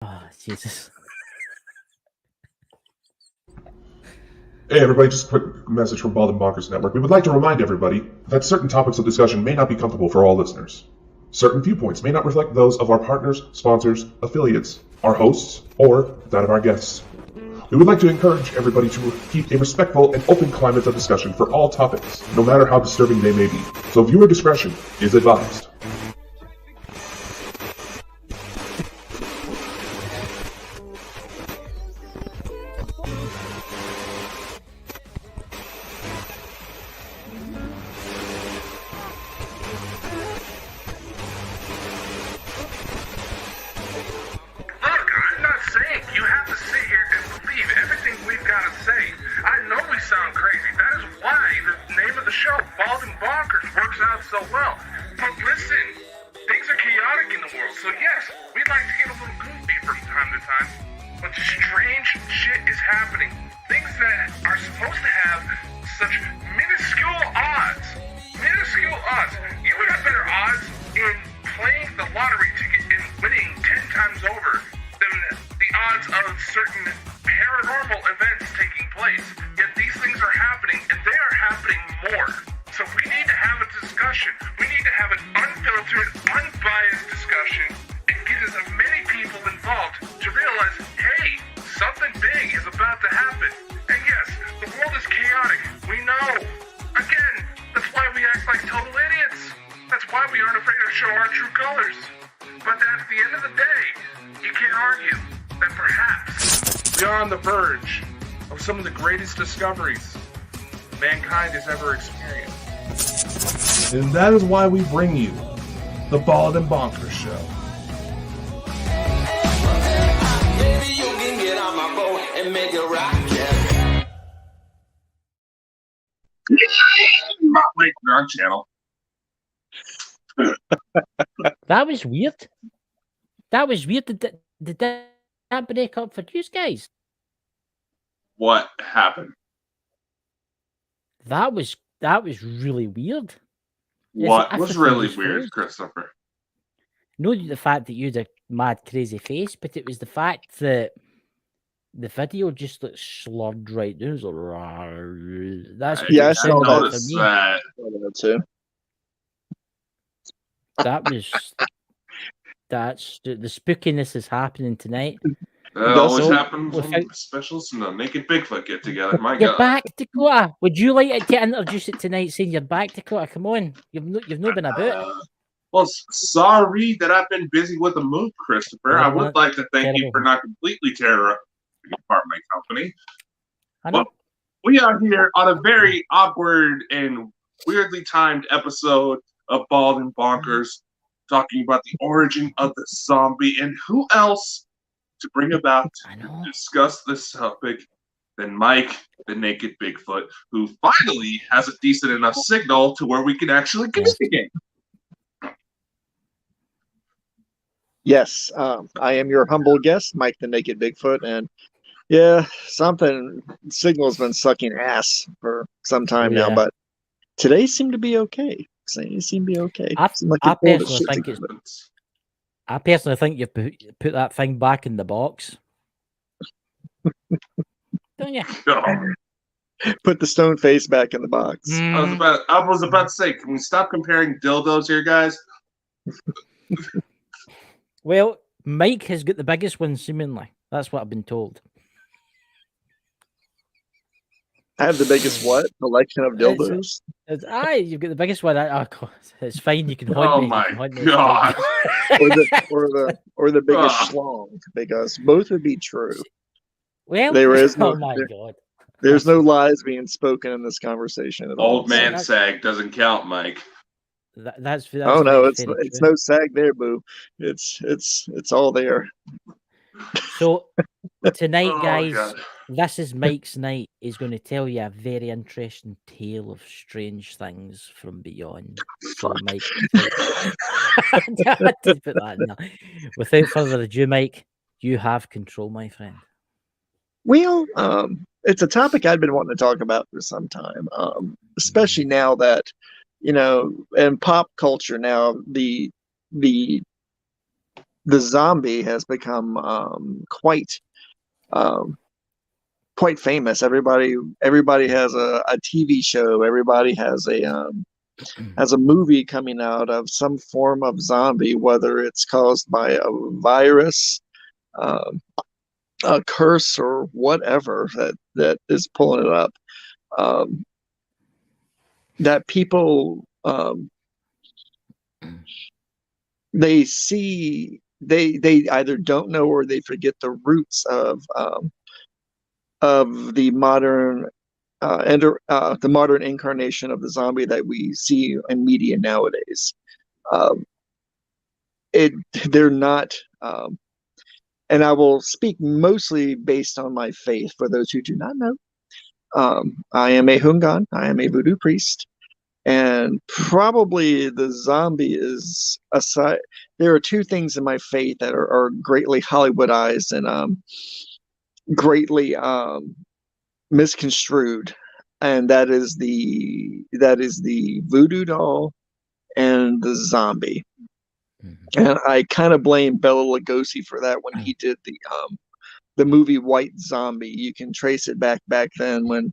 Oh, Jesus. Hey everybody, just a quick message from Bald and Bonkers Network. We would like to remind everybody that certain topics of discussion may not be comfortable for all listeners. Certain viewpoints may not reflect those of our partners, sponsors, affiliates, our hosts, or that of our guests. We would like to encourage everybody to keep a respectful and open climate of discussion for all topics, no matter how disturbing they may be. So viewer discretion is advised. Discoveries mankind has ever experienced. And that is why we bring you the Bald and Bonkers Show. Maybe you can get on my boat and make it rock, yeah. Wait, wrong channel. That was weird. That was weird. Did that break up for you guys? What happened? That was really weird. What was really weird, Christopher? Not the fact that you had a mad crazy face, but it was the fact that the video just like slurred right down. It was like, that's I saw that too. That's the spookiness is happening tonight. That always happens when specials and the Naked Bigfoot get together. My you're God. Back, Dakota. Would you like to introduce it tonight, saying you're back, Dakota? Come on. You've not been about. Well, sorry that I've been busy with the move, Christopher. I would like to thank you for not completely tearing apart my company. I know. But we are here on a very awkward and weirdly timed episode of Bald and Bonkers, talking about the origin of the zombie and who else to bring about to discuss this topic than Mike, the Naked Bigfoot, who finally has a decent enough signal to where we can actually communicate. Yes, I am your humble guest, Mike, the Naked Bigfoot, and yeah, signal's been sucking ass for some time now, but today seemed to be okay. I personally think you've put that thing back in the box. Don't you? Put the stone face back in the box. I was about to say, can we stop comparing dildos here, guys? Well, Mike has got the biggest one, seemingly. That's what I've been told. I have the biggest collection of dildos? You've got the biggest one. It's fine. You can haunt Oh me. my God. or the biggest schlong, because both would be true. Well, there is no, God. There's no lies being spoken in this conversation at all. Old man sag doesn't count, Mike. That's oh no, it's no sag there, boo. It's all there. So tonight, guys, this is Mike's night. He's going to tell you a very interesting tale of strange things from beyond. So, Mike, without further ado, Mike, you have control, my friend. Well, it's a topic I've been wanting to talk about for some time, especially now that, you know, in pop culture now, the the zombie has become quite famous. Everybody has a TV show. Everybody has a movie coming out of some form of zombie, whether it's caused by a virus, um, a curse, or whatever that is pulling it up. That people they see they either don't know or they forget the roots of the modern the modern incarnation of the zombie that we see in media nowadays. Um, they're not, and I will speak mostly based on my faith. For those who do not know, I am a Hungan. I am a voodoo priest, and probably the zombie is aside. There are two things in my faith that are greatly Hollywoodized and greatly misconstrued, and that is the voodoo doll and the zombie. And I kind of blame Bela Lugosi for that when he did the movie White Zombie. You can trace it back then when,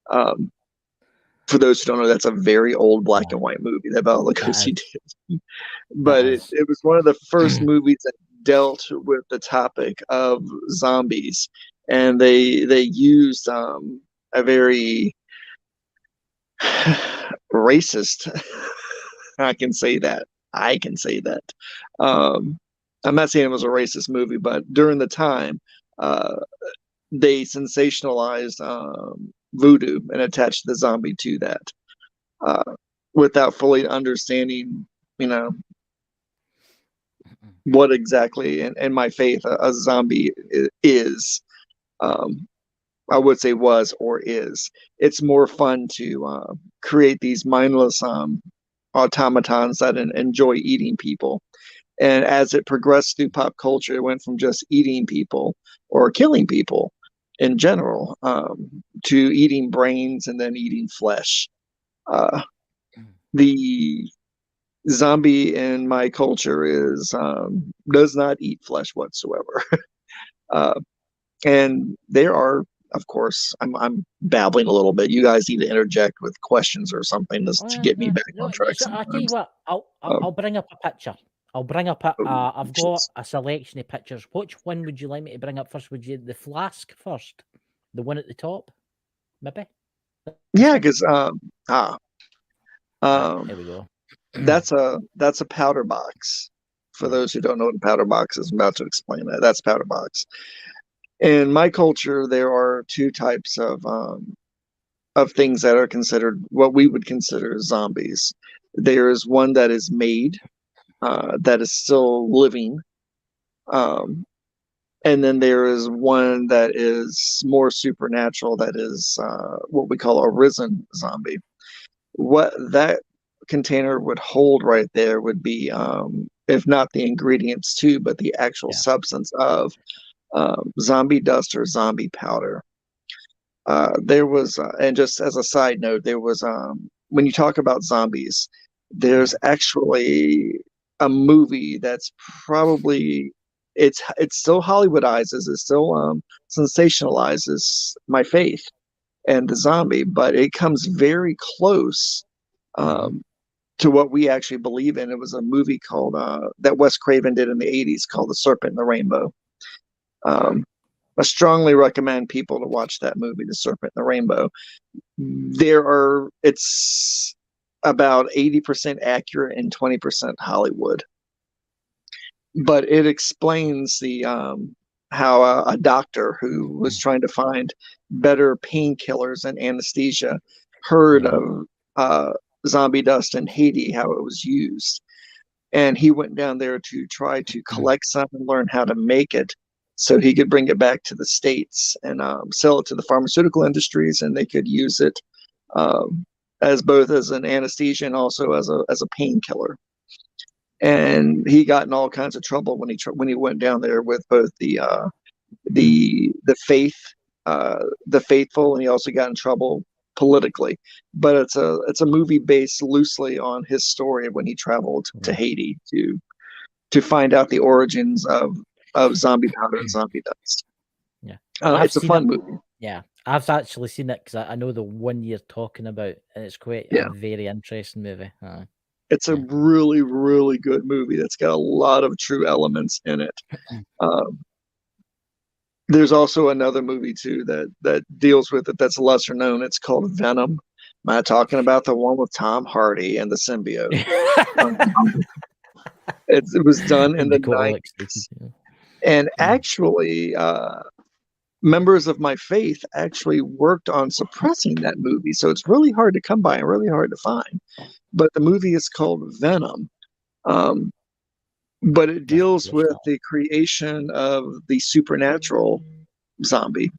for those who don't know, that's a very old black and white movie that Bela Lugosi did. But it was one of the first movies that dealt with the topic of zombies, and they used a very racist. I can say that. I'm not saying it was a racist movie, but during the time, they sensationalized voodoo and attached the zombie to that, without fully understanding, what exactly in my faith a zombie is. I would say was or is. It's more fun to create these mindless automatons that enjoy eating people. And as it progressed through pop culture, it went from just eating people or killing people in general to eating brains and then eating flesh. The zombie in my culture does not eat flesh whatsoever. And there are, of course, I'm babbling a little bit. You guys need to interject with questions or something to get me back on track. So I tell you what, I'll bring up a picture. I'll bring up I've got a selection of pictures. Which one would you like me to bring up first? Would you the flask first, the one at the top, maybe? Yeah, because here we go. That's a powder box. For those who don't know what a powder box is, I'm about to explain that. That's powder box. In my culture, there are two types of things that are considered what we would consider zombies. There is one that is made, that is still living, and then there is one that is more supernatural, that is what we call a risen zombie. What that container would hold right there would be, if not the ingredients too, but the actual substance of zombie dust or zombie powder. There was, and just as a side note, there was, when you talk about zombies, there's actually a movie that's probably, it's still Hollywoodizes, it still sensationalizes my faith and the zombie, but it comes very close to what we actually believe in. It was a movie called that Wes Craven did in the 80s called The Serpent and the Rainbow. I strongly recommend people to watch that movie, The Serpent and the Rainbow. It's about 80% accurate and 20% Hollywood, but it explains the how a doctor who was trying to find better painkillers and anesthesia heard of zombie dust in Haiti, how it was used, and he went down there to try to collect some and learn how to make it, so he could bring it back to the States and sell it to the pharmaceutical industries, and they could use it as both as an anesthesia and also as a painkiller. And he got in all kinds of trouble when he went down there with both the faithful, and he also got in trouble politically. But it's a movie based loosely on his story when he traveled to Haiti to find out the origins of zombie powder and zombie dust. Yeah. It's a fun movie. Yeah, I've actually seen it because I know the one you're talking about, and it's quite a very interesting movie. It's a really, really good movie that's got a lot of true elements in it. There's also another movie too that deals with it that's lesser known. It's called Venom. Am I talking about the one with Tom Hardy and the symbiote? It was done in the 90s. And actually, members of my faith actually worked on suppressing that movie. So it's really hard to come by and really hard to find. But the movie is called Venom. But it deals with the creation of the supernatural zombie.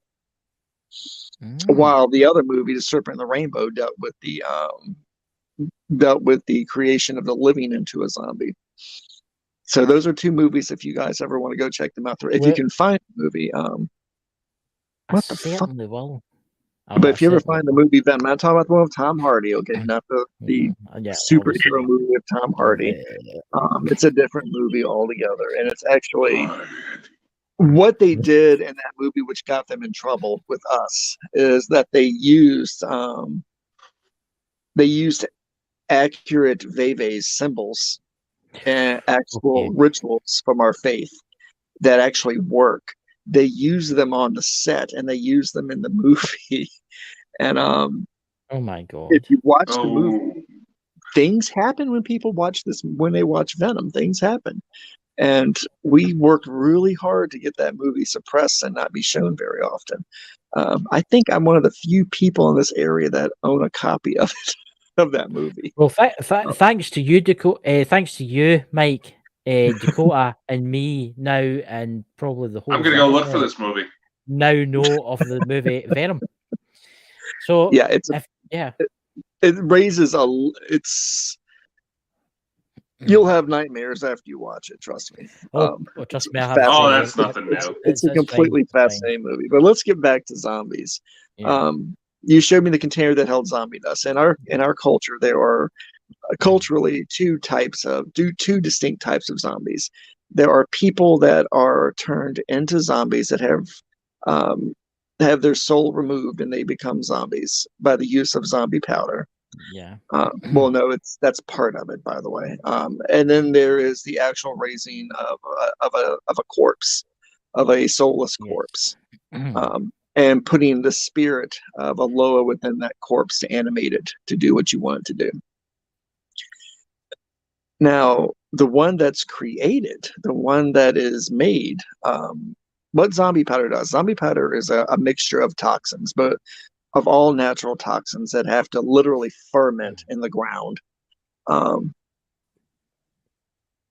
While the other movie, The Serpent and the Rainbow, dealt with the creation of the living into a zombie. So those are two movies if you guys ever want to go check them out. If you can find the movie, what the fuck? Will. But if you ever find the movie Venom, I'm talking about the one with Tom Hardy, okay? Not the superhero movie with Tom Hardy. It's a different movie altogether. And it's actually what they did in that movie, which got them in trouble with us, is that they used accurate Veve symbols and actual rituals from our faith that actually work. They use them on the set and they use them in the movie. And oh my god! If you watch the movie, things happen when people watch this. When they watch Venom, things happen. And we worked really hard to get that movie suppressed and not be shown very often. I think I'm one of the few people in this area that own a copy of it, of that movie. Well, thanks to you, Dakota. Thanks to you, Mike, Dakota, and me now, and probably the whole. I'm gonna go look for this movie. Now know of the movie Venom. So yeah, it raises you'll have nightmares after you watch it. Trust me. Trust me. That's nothing new. It's a completely fascinating movie. But let's get back to zombies. Yeah. You showed me the container that held zombie dust. In our culture, there are culturally two distinct types of zombies. There are people that are turned into zombies that have their soul removed and they become zombies by the use of zombie powder. Yeah. Well, no, that's part of it, by the way. And then there is the actual raising of a corpse, of a soulless corpse, and putting the spirit of a Loa within that corpse to animate it to do what you want it to do. Now, the one that's created, the one that is made, what zombie powder does? Zombie powder is a mixture of toxins, but of all natural toxins that have to literally ferment in the ground.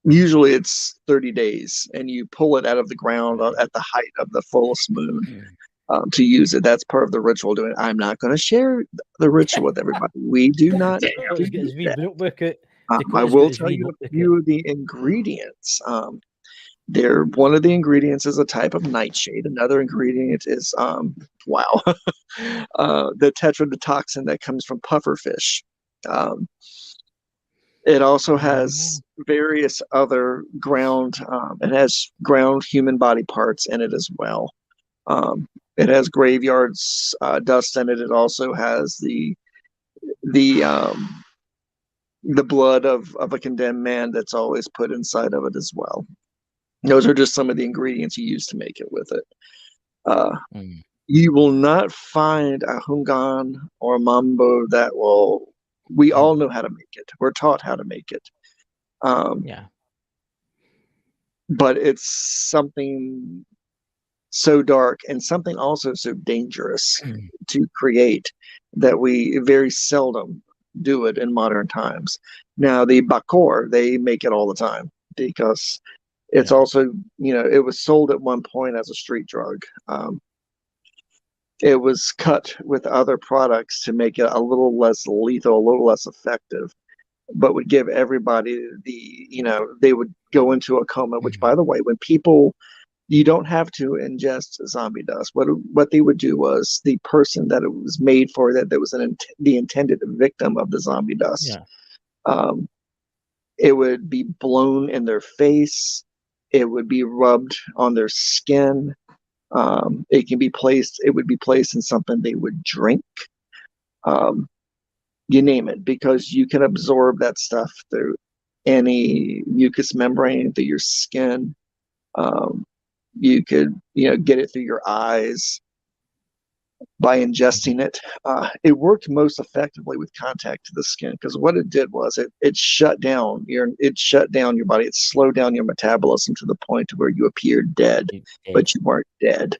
Usually it's 30 days, and you pull it out of the ground at the height of the fullest moon to use it. That's part of the ritual doing it. I'm not going to share the ritual with everybody. We do not do that. I will tell you a few of the ingredients. One of the ingredients is a type of nightshade. Another ingredient is the tetrodotoxin that comes from pufferfish. It also has various other ground. It has ground human body parts in it as well. It has graveyards dust in it. It also has the blood of a condemned man that's always put inside of it as well. Those are just some of the ingredients you use to make it with it. You will not find a hungan or a mambo that will. We all know how to make it. We're taught how to make it. But it's something so dark and something also so dangerous to create that we very seldom do it in modern times. Now, the bakor, they make it all the time because it's also, it was sold at one point as a street drug. It was cut with other products to make it a little less lethal, a little less effective, but would give everybody they would go into a coma, which, by the way, when people, you don't have to ingest zombie dust. What they would do was the person that it was made for, that was the intended victim of the zombie dust. It would be blown in their face. It would be rubbed on their skin. It would be placed in something they would drink. You name it, because you can absorb that stuff through any mucous membrane, through your skin. You could, get it through your eyes by ingesting it. It worked most effectively with contact to the skin, because what it did was it shut down your body. It slowed down your metabolism to the point to where you appeared dead, but you weren't dead.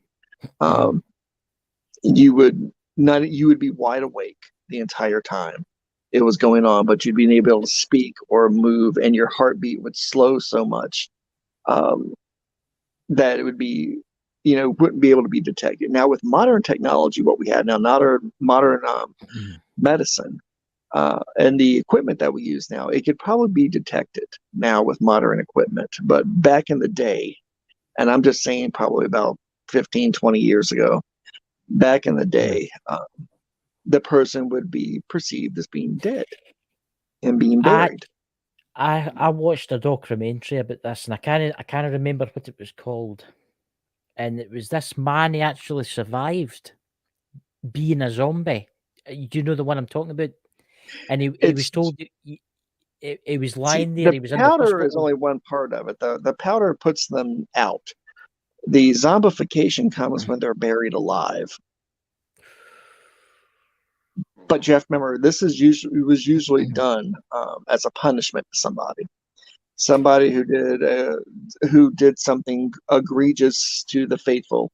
You would be wide awake the entire time it was going on, but you'd be able to speak or move, and your heartbeat would slow so much that it would be, wouldn't be able to be detected. Now, with modern technology, what we have now, modern medicine, and the equipment that we use now, it could probably be detected now with modern equipment. But back in the day, and I'm just saying probably about 15, 20 years ago, back in the day, the person would be perceived as being dead and being buried. I watched a documentary about this, and I can't remember what it was called. And it was this man, he actually survived being a zombie. Do you know the one I'm talking about? And he was told he was lying there. He was in the hospital. The powder is only one part of it. The powder puts them out. The zombification comes when they're buried alive. But you have to remember, this was usually done as a punishment to somebody who did something egregious to the faithful,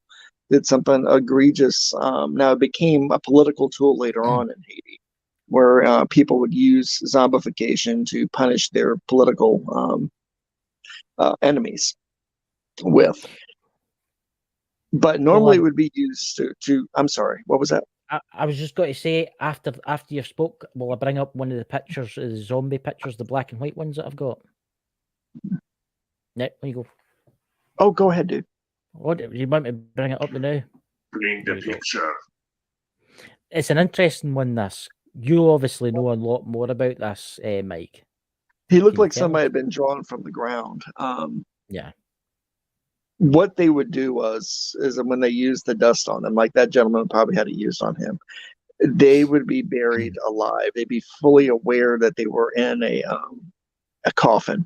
did something egregious. Now it became a political tool later on in Haiti, where people would use zombification to punish their political enemies with. But normally it would be used to. I'm sorry, what was that? I was just going to say, after you spoke, will I bring up one of the pictures, the zombie pictures, the black and white ones that I've got? No, there you go. Oh, go ahead, dude. What, you want me to bring it up now? Bring the picture. It's an interesting one, this. You obviously know a lot more about this, Mike. He looked like somebody had been drawn from the ground. Yeah. What they would do is when they used the dust on them, like that gentleman probably had it used on him, they would be buried alive. They'd be fully aware that they were in a coffin,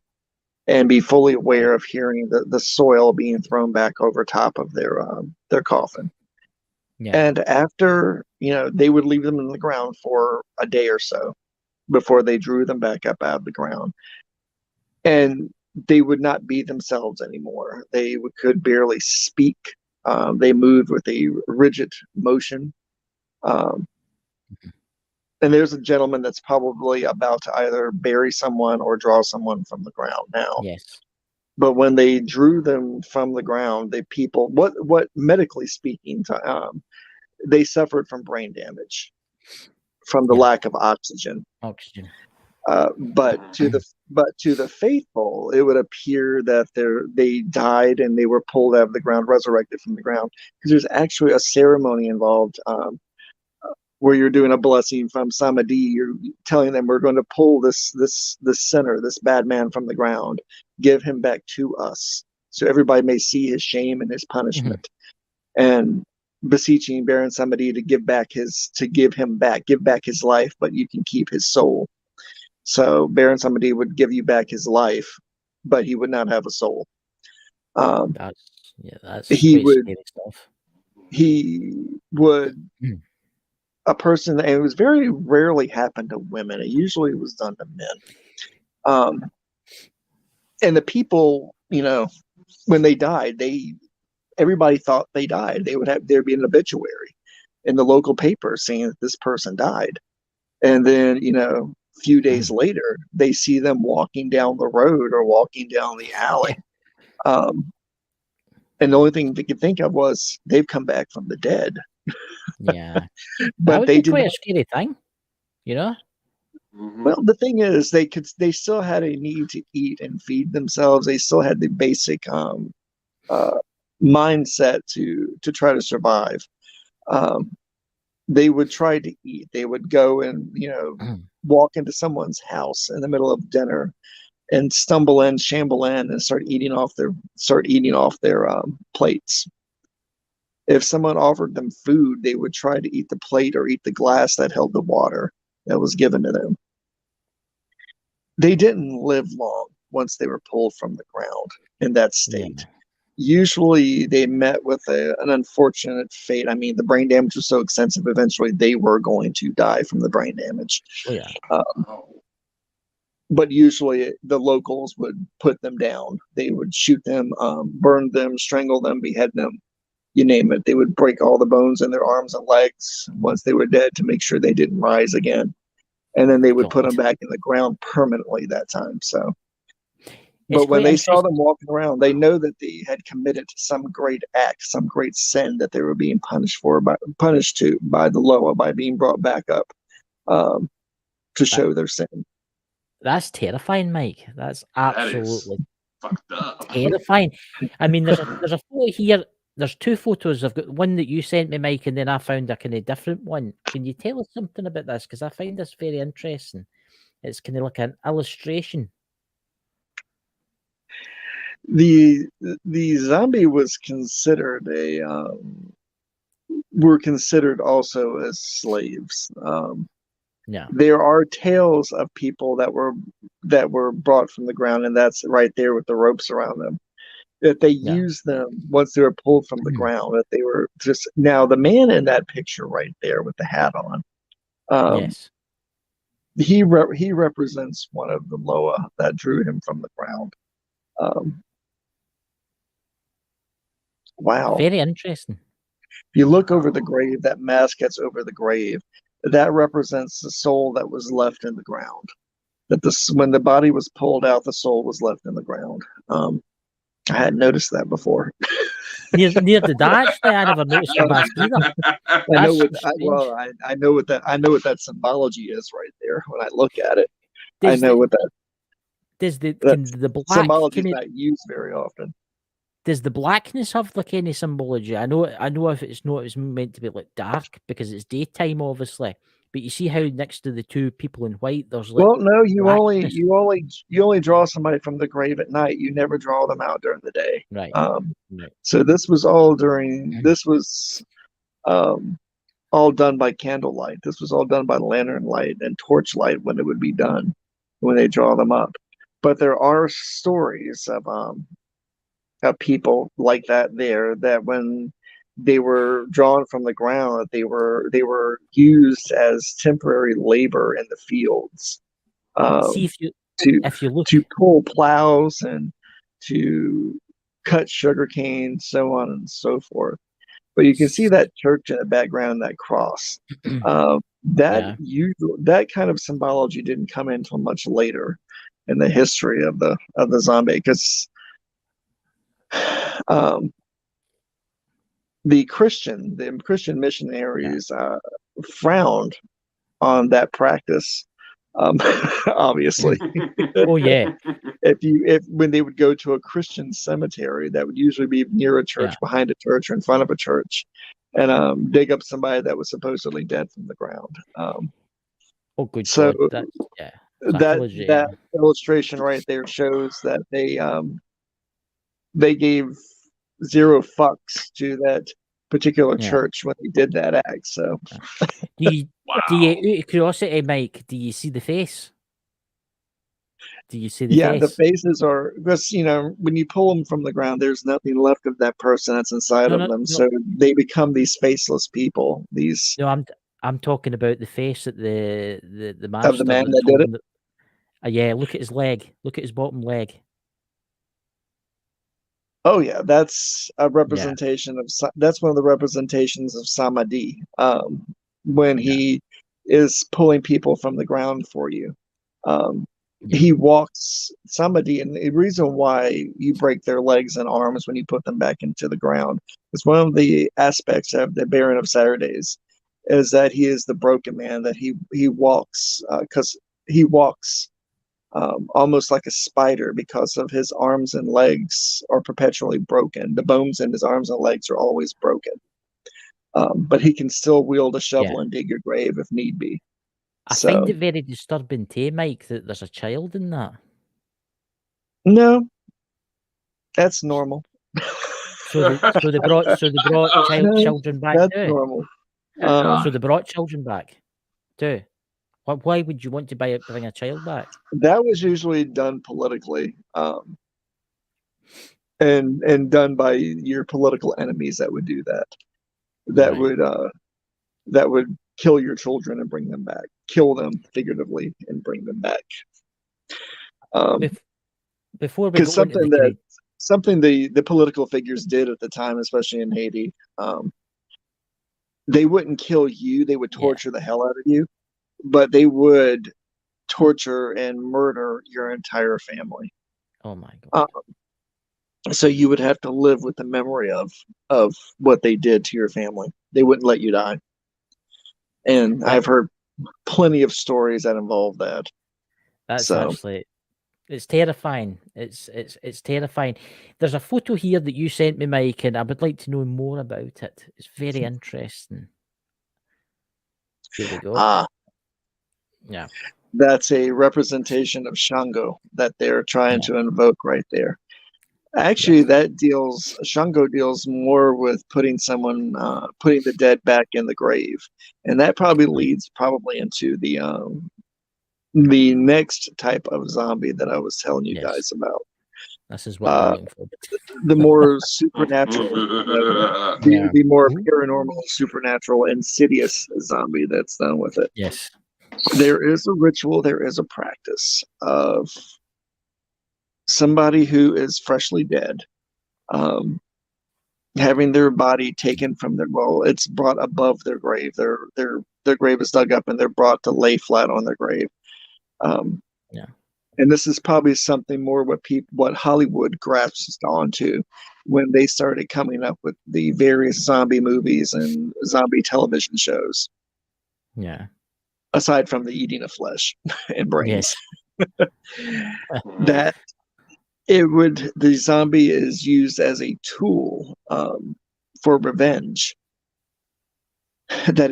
and be fully aware of hearing the soil being thrown back over top of their coffin. Yeah. And after, they would leave them in the ground for a day or so before they drew them back up out of the ground. And they would not be themselves anymore. They could barely speak. They moved with a rigid motion. And there's a gentleman that's probably about to either bury someone or draw someone from the ground now. Yes. But when they drew them from the ground, what medically speaking, they suffered from brain damage from the lack of oxygen. But to the faithful, it would appear that they died and they were pulled out of the ground, resurrected from the ground, because there's actually a ceremony involved where you're doing a blessing from Samadhi. You're telling them, we're going to pull this sinner, this bad man from the ground, give him back to us, so everybody may see his shame and his punishment, and beseeching Baron Samadhi to give back his life, but you can keep his soul. So Baron Samadhi would give you back his life, but he would not have a soul. That's scary stuff. He would a person, and it was very rarely happened to women. It usually was done to men. And the people, when they died, everybody thought they died. There'd be an obituary in the local paper saying that this person died, and then few days later, they see them walking down the road or walking down the alley. And the only thing they could think of was they've come back from the dead. Yeah. But they did quite a scary thing, Well, the thing is, they still had a need to eat and feed themselves. They still had the basic mindset to try to survive. They would try to eat. They would go and walk into someone's house in the middle of dinner and shamble in, and start eating off their plates. If someone offered them food, they would try to eat the plate or eat the glass that held the water that was given to them. They didn't live long once they were pulled from the ground in that state. Yeah. Usually they met with an unfortunate fate. I mean, the brain damage was so extensive, eventually they were going to die from the brain damage. Oh, yeah. But usually the locals would put them down. They would shoot them, burn them, strangle them, behead them, you name it. They would break all the bones in their arms and legs once they were dead to make sure they didn't rise again. And then they would put them back in the ground permanently that time. So, but when they saw them walking around, they know that they had committed some great act, some great sin that they were being punished by the Loa, by being brought back up to show their sin. That's terrifying, Mike. That's absolutely fucked up. Terrifying. I mean, there's a photo here. There's two photos. I've got one that you sent me, Mike, and then I found a kind of different one. Can you tell us something about this? Because I find this very interesting. It's kind of like an illustration. The zombie was considered were considered also as slaves. Yeah. There are tales of people that were brought from the ground, and that's right there with the ropes around them. That they used them once they were pulled from the ground. That they were just now the man in that picture right there with the hat on. Yes. He represents one of the Loa that drew him from the ground. Wow. Very interesting. If you look over the grave, that mask that's over the grave, that represents the soul that was left in the ground. When the body was pulled out, the soul was left in the ground. I hadn't noticed that before. Near did I actually? I never noticed the mask either. I know what that symbology is right there. When I look at it, I know what that. Does the black symbology is not used very often? Does the blackness have like any symbology? I know if it's not, it's meant to be like dark because it's daytime, obviously. But you see how next to the two people in white, there's like you only draw somebody from the grave at night. You never draw them out during the day. Right. So this was all all done by candlelight. This was all done by lantern light and torchlight when it would be done, when they draw them up. But there are stories of people like that there, that when they were drawn from the ground, that they were used as temporary labor in the fields. See if you look to pull plows and to cut sugarcane, so on and so forth. But you can see that church in the background, that cross. That kind of symbology didn't come in until much later in the history of the zombie, because the Christian missionaries frowned on that practice. Obviously. Oh yeah. If when they would go to a Christian cemetery, that would usually be near a church, behind a church, or in front of a church, and dig up somebody that was supposedly dead from the ground. Oh, good. So God. that illustration right there shows that they gave zero fucks to that particular church when they did that act. So, do you, out of curiosity, Mike, do you see the face? Do you see the face? Yeah, the faces are, because when you pull them from the ground, there's nothing left of that person that's inside of them. So they become these faceless people. I'm talking about the face that the master of the man that did it. Yeah, look at his leg. Look at his bottom leg. Oh yeah, that's a representation of. That's one of the representations of Samadhi. When he is pulling people from the ground for you, he walks Samadhi, and the reason why you break their legs and arms when you put them back into the ground is one of the aspects of the Baron of Saturdays, is that he is the broken man. That he walks because he walks. Almost like a spider, because of his arms and legs are perpetually broken. The bones in his arms and legs are always broken. But he can still wield a shovel and dig your grave if need be. I find it very disturbing too, Mike, that there's a child in that. No, that's normal. So they brought No, children back that's too. normal. So they brought children back too. Why would you want to bring a child back? That was usually done politically, and done by your political enemies that would do that. That Right. would kill your children and bring them back, kill them figuratively and bring them back. Before we Because go into the something the political figures did at the time, especially in Haiti, they wouldn't kill you; they would torture the hell out of you, but they would torture and murder your entire family. oh my god, So you would have to live with the memory of what they did to your family. They wouldn't let you die. And That- I've heard plenty of stories that involve that. that's So actually it's terrifying. It's terrifying. There's a photo here that you sent me, Mike, and I would like to know more about it. It's very interesting. Here we go. Yeah. that's a representation of Shango that they're trying to invoke right there. Actually, Shango deals more with putting the dead back in the grave, and that probably leads into the next type of zombie that I was telling you guys about. This is what we're looking for. The more supernatural, the more paranormal, supernatural, insidious zombie that's done with it. Yes. There is a ritual, there is a practice of somebody who is freshly dead, having their body taken from it's brought above their grave. Their grave is dug up and they're brought to lay flat on their grave. And this is probably something more what Hollywood grasped onto when they started coming up with the various zombie movies and zombie television shows. Yeah. Aside from the eating of flesh and brains. Yes. That the zombie is used as a tool for revenge. That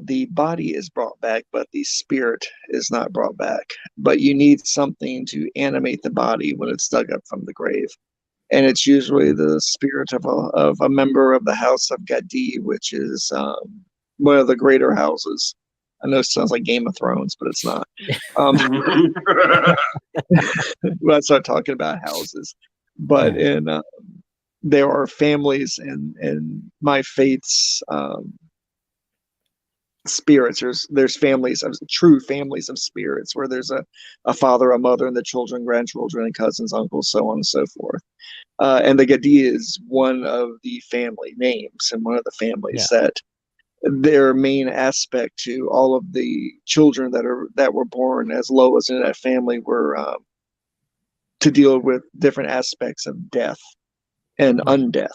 the body is brought back, but the spirit is not brought back. But you need something to animate the body when it's dug up from the grave. And it's usually the spirit of a member of the House of Gadi, which is one of the greater houses. I know it sounds like Game of Thrones, but it's not. When I start talking about houses, but there are families in my faith's spirits. There's families of true families of spirits where there's a father, a mother, and the children, grandchildren, and cousins, uncles, so on and so forth. And the Gadi is one of the family names and one of the families that their main aspect to all of the children that were born as low as in that family were to deal with different aspects of death and undeath.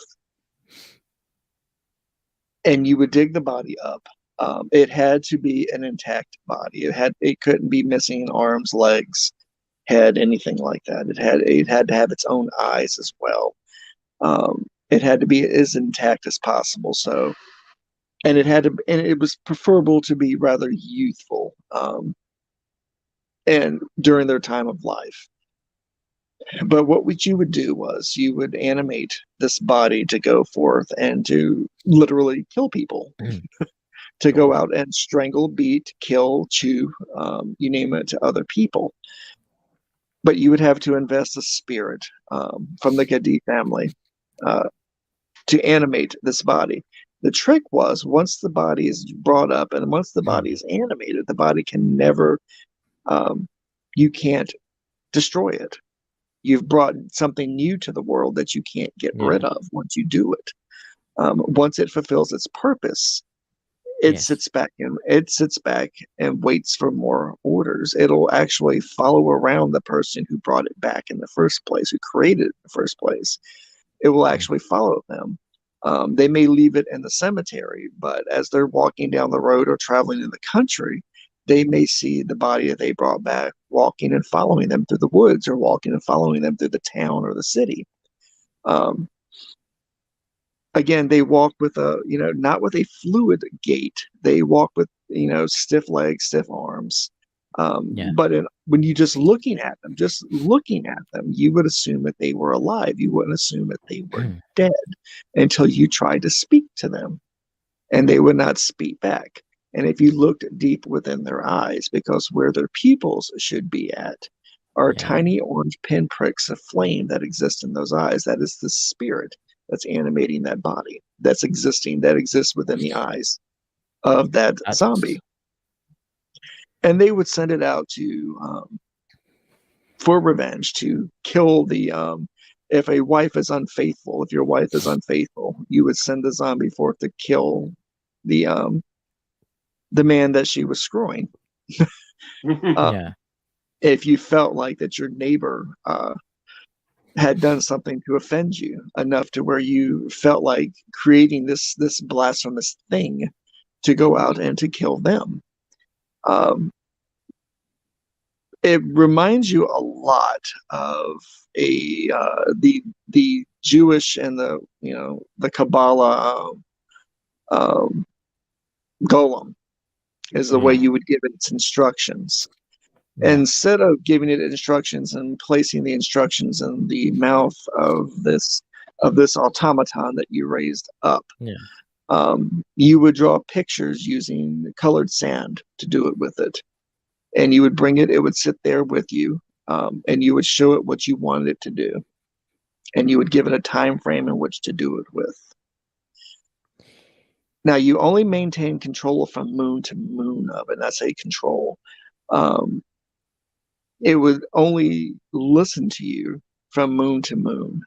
And you would dig the body up. It had to be an intact body. It couldn't be missing arms, legs, head, anything like that. It had to have its own eyes as well. It had to be as intact as possible. So, and it was preferable to be rather youthful, and during their time of life. But what you would do was you would animate this body to go forth and to literally kill people. To go out and strangle, beat, kill, chew, you name it, to other people. But you would have to invest a spirit from the Gadi family to animate this body. The trick was once the body is brought up and once the body is animated, the body can never, you can't destroy it. You've brought something new to the world that you can't get rid of once you do it. Once it fulfills its purpose, it sits back and waits for more orders. It'll actually follow around the person who brought it back in the first place, who created it in the first place. It will actually follow them. They may leave it in the cemetery, but as they're walking down the road or traveling in the country, they may see the body that they brought back walking and following them through the woods or walking and following them through the town or the city. Again, they walk with not with a fluid gait. They walk with, stiff legs, stiff arms. Yeah. But when you just looking at them, you would assume that they were alive. You wouldn't assume that they were dead until you tried to speak to them, and they would not speak back. And if you looked deep within their eyes, because where their pupils should be at are Yeah. tiny orange pinpricks of flame that exist in those eyes. That is the spirit that's animating that body, that exists within the eyes of that zombie. And they would send it out to for revenge, to kill the if your wife is unfaithful, you would send the zombie forth to kill the man that she was screwing. Yeah. If you felt like that your neighbor had done something to offend you enough to where you felt like creating this blasphemous thing to go out and to kill them. It reminds you a lot of the Jewish and the Kabbalah golem is the way you would give it its instructions. Yeah. Instead of giving it instructions and placing the instructions in the mouth of this automaton that you raised up, you would draw pictures using colored sand to do it with it. And you would bring it, it would sit there with you, and you would show it what you wanted it to do. And you would give it a time frame in which to do it with. Now, you only maintain control from moon to moon of it. That's a control. It would only listen to you from moon to moon.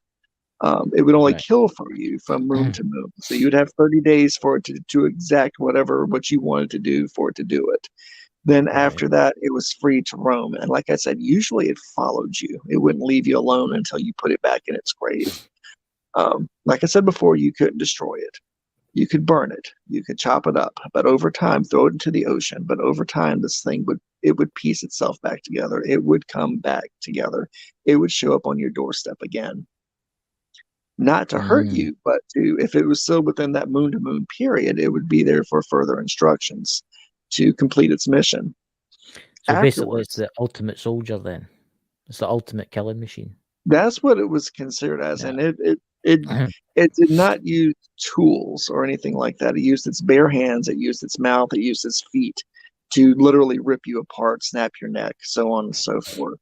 It would only kill for you from moon to moon. So you'd have 30 days for it to exact what you wanted to do for it to do it. Then after that, it was free to roam. And like I said, usually it followed you. It wouldn't leave you alone until you put it back in its grave. Like I said before, you couldn't destroy it. You could burn it. You could chop it up. But over time, throw it into the ocean. But over time, this thing would piece itself back together. It would come back together. It would show up on your doorstep again. Not to hurt you, but if it was still within that moon to moon period, it would be there for further instructions to complete its mission. So basically, it's the ultimate soldier then. It's the ultimate killing machine. That's what it was considered as. And it did not use tools or anything like that. It used its bare hands, it used its mouth, it used its feet to literally rip you apart, snap your neck, so on and so forth.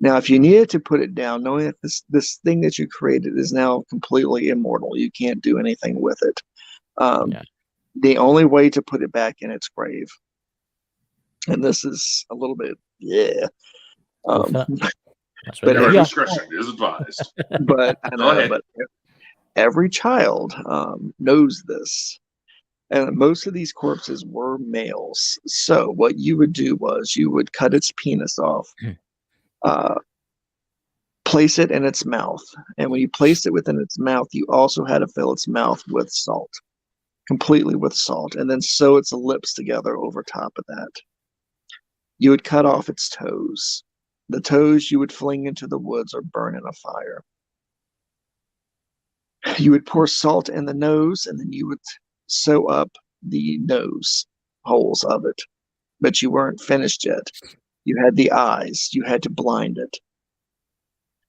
Now, if you needed to put it down, knowing that this thing that you created is now completely immortal, you can't do anything with it. The only way to put it back in its grave, and this is a little bit, but every discretion is advised. But I know, but every child knows this, and most of these corpses were males. So what you would do was you would cut its penis off, place it in its mouth, and when you placed it within its mouth, you also had to fill its mouth with salt. Completely with salt, and then sew its lips together over top of that. You would cut off its toes. The toes you would fling into the woods or burn in a fire. You would pour salt in the nose, and then you would sew up the nose holes of it. But you weren't finished yet. You had the eyes. You had to blind it.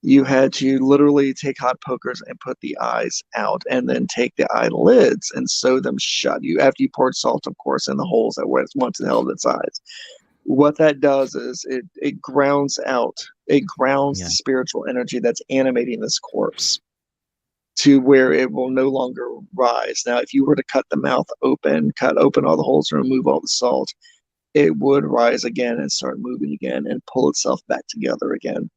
You had to literally take hot pokers and put the eyes out, and then take the eyelids and sew them shut. After you poured salt, of course, in the holes that went to the hell of its eyes. What that does is it grounds out. It grounds the spiritual energy that's animating this corpse to where it will no longer rise. Now, if you were to cut the mouth open, cut open all the holes and remove all the salt, it would rise again and start moving again and pull itself back together again.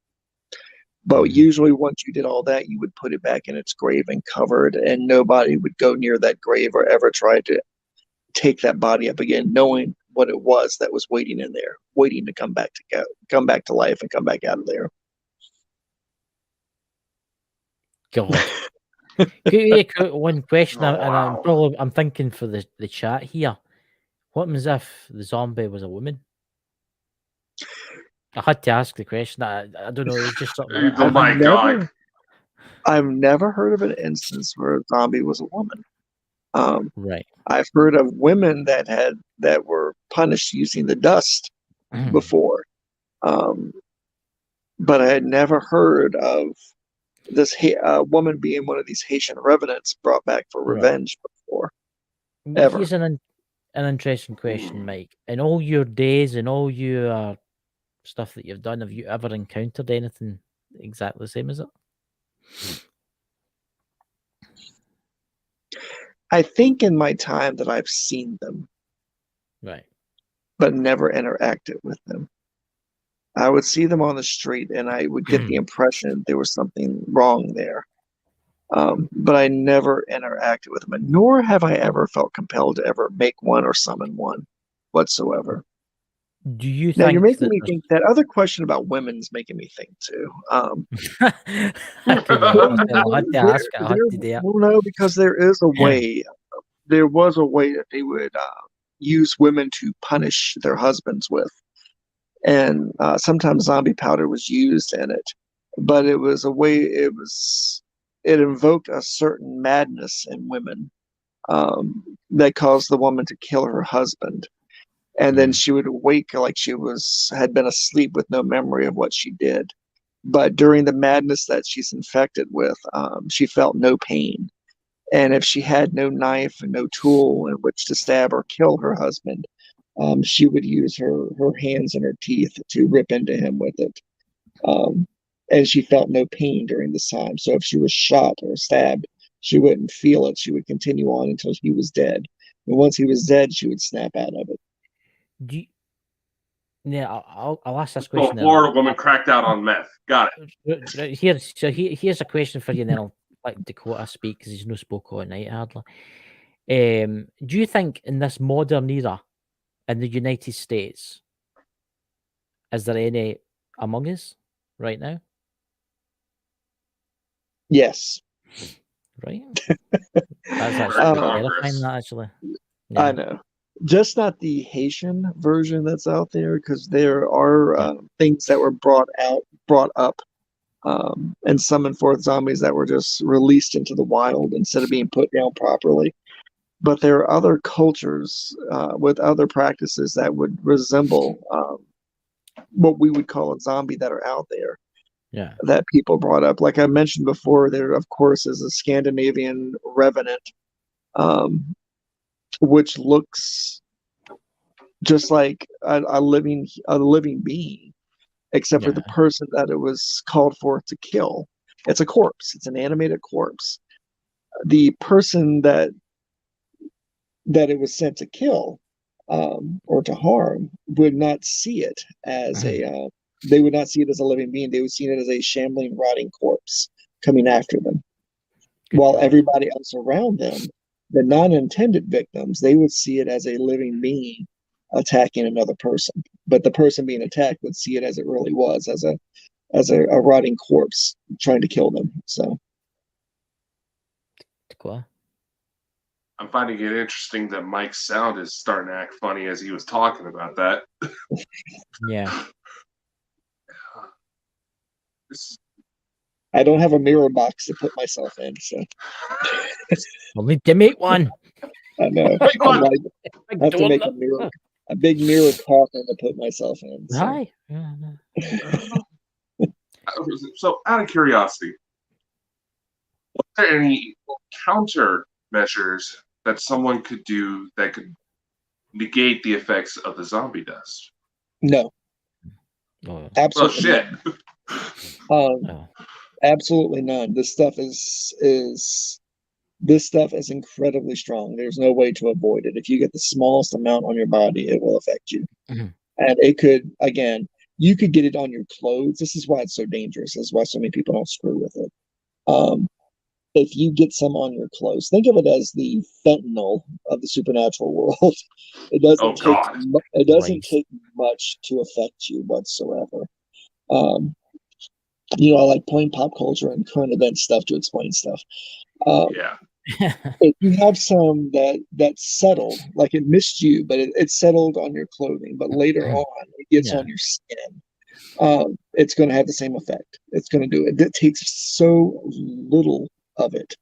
But usually once you did all that, you would put it back in its grave and cover it, and nobody would go near that grave or ever try to take that body up again, knowing what it was that was waiting in there, waiting to come back to life and come back out of there. God. One question, and I'm thinking for the chat here. What happens if the zombie was a woman? I had to ask the question. I don't know. It's just something. Oh my God! I've never heard of an instance where a zombie was a woman. Right. I've heard of women that were punished using the dust before. But I had never heard of this woman being one of these Haitian revenants brought back for Right. revenge before. Ever. Here's an interesting question, Mike. In all your days and all your stuff that you've done, have you ever encountered anything exactly the same as it? I think in my time that I've seen them, Right. but never interacted with them. I would see them on the street and I would get the impression there was something wrong there. But I never interacted with them, nor have I ever felt compelled to ever make one or summon one whatsoever. Do you Now think you're making that me think that other question about women's making me think too. I couldn't help myself. I had to ask it. I had to do it. Well, no, because there is a way. There was a way that they would use women to punish their husbands with, and sometimes zombie powder was used in it, but it was a way. It invoked a certain madness in women that caused the woman to kill her husband. And then she would wake like she had been asleep with no memory of what she did. But during the madness that she's infected with, she felt no pain. And if she had no knife and no tool in which to stab or kill her husband, she would use her hands and her teeth to rip into him with it. And she felt no pain during this time. So if she was shot or stabbed, she wouldn't feel it. She would continue on until he was dead. And once he was dead, she would snap out of it. Yeah, I'll ask this So question. a Florida woman cracked out on meth. Got it. Here's a question for you, and then I'll let Dakota speak because he's no spoke all night hardly. Do you think in this modern era in the United States, is there any among us right now? Yes. Right. That's actually terrifying. That actually. Yeah. I know. Just not the Haitian version that's out there, because there are things that were brought up, and summoned forth zombies that were just released into the wild instead of being put down properly. But there are other cultures with other practices that would resemble what we would call a zombie that are out there. Yeah. That people brought up. Like I mentioned before, there of course is a Scandinavian revenant, which looks just like a living being, except for the person that it was called forth to kill. It's a corpse. It's an animated corpse. The person that it was sent to kill or to harm would not see it as they would not see it as a living being. They would see it as a shambling, rotting corpse coming after them. While everybody else around them, the non-intended victims, they would see it as a living being attacking another person. But the person being attacked would see it as it really was, as a rotting corpse trying to kill them. So, I'm finding it interesting that Mike's sound is starting to act funny as he was talking about that. Yeah. I don't have a mirror box to put myself in, so I'll need to make one. I know. I have to make a big mirror coffin to put myself in. So. Hi. So, out of curiosity, are there any countermeasures that someone could do that could negate the effects of the zombie dust? No. Absolutely. Oh shit. Absolutely none. This stuff is incredibly strong. There's no way to avoid it. If you get the smallest amount on your body, it will affect you. And it could, again, you could get it on your clothes. This is why it's so dangerous. This is why so many people don't screw with it. If you get some on your clothes, think of it as the fentanyl of the supernatural world. It doesn't take much to affect you whatsoever. I like playing pop culture and current event stuff to explain stuff. If you have some that's settled, like it missed you, but it settled on your clothing, but later on it gets on your skin, it's going to have the same effect. It's going to do it. It takes so little of it